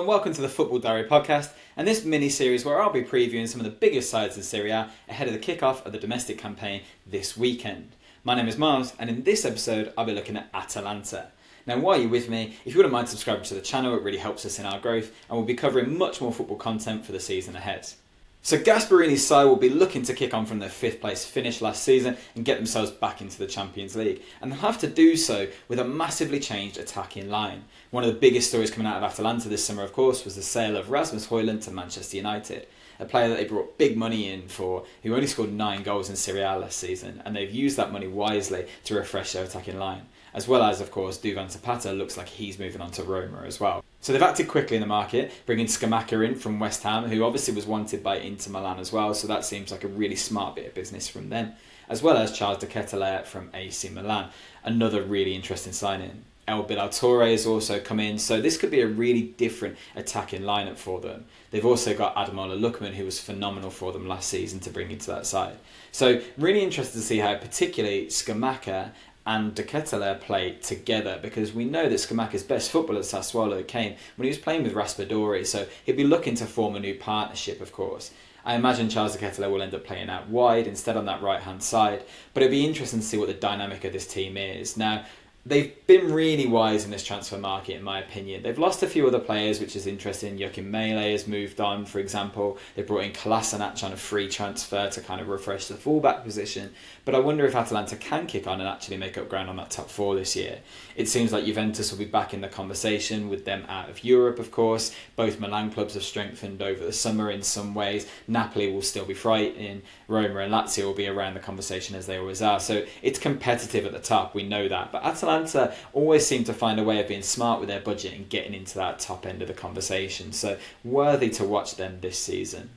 and welcome to the Football Diary podcast and this mini-series where I'll be previewing some of the biggest sides in Serie A ahead of the kick-off of the domestic campaign this weekend. My name is Miles, and in this episode I'll be looking at Atalanta. Now, while you're with me, if you wouldn't mind subscribing to the channel, it really helps us in our growth, and we'll be covering much more football content for the season ahead. So Gasparini's side will be looking to kick on from their 5th place finish last season and get themselves back into the Champions League. And they'll have to do so with a massively changed attacking line. One of the biggest stories coming out of Atalanta this summer, of course, was the sale of Rasmus Højlund to Manchester United. A player that they brought big money in for, who only scored 9 goals in Serie A last season. And they've used that money wisely to refresh their attacking line. As well as, of course, Duvan Zapata looks like he's moving on to Roma as well. So they've acted quickly in the market, bringing Scamacca in from West Ham, who obviously was wanted by Inter Milan as well, so that seems like a really smart bit of business from them. As well as Charles de Ketelaere from AC Milan, another really interesting signing. El Bilal Touré has also come in, so this could be a really different attacking lineup for them. They've also got Ademola Lookman, who was phenomenal for them last season, to bring into that side. So really interested to see how particularly Scamacca and de Ketelaere play together, because we know that Scamacca's best football at Sassuolo came when he was playing with Raspadori, so he'll be looking to form a new partnership, of course. I imagine Charles de Ketelaere will end up playing out wide instead on that right hand side, but it'll be interesting to see what the dynamic of this team is. Now, they've been really wise in this transfer market, in my opinion. They've lost a few other players, which is interesting. Joachim Mele has moved on, for example. They brought in Kolasinac on a free transfer to kind of refresh the fullback position. But I wonder if Atalanta can kick on and actually make up ground on that top 4 this year. It seems like Juventus will be back in the conversation with them out of Europe, of course. Both Milan clubs have strengthened over the summer in some ways. Napoli will still be frightening. Roma and Lazio will be around the conversation as they always are. So it's competitive at the top, we know that. But Atalanta always seem to find a way of being smart with their budget and getting into that top end of the conversation. So worthy to watch them this season.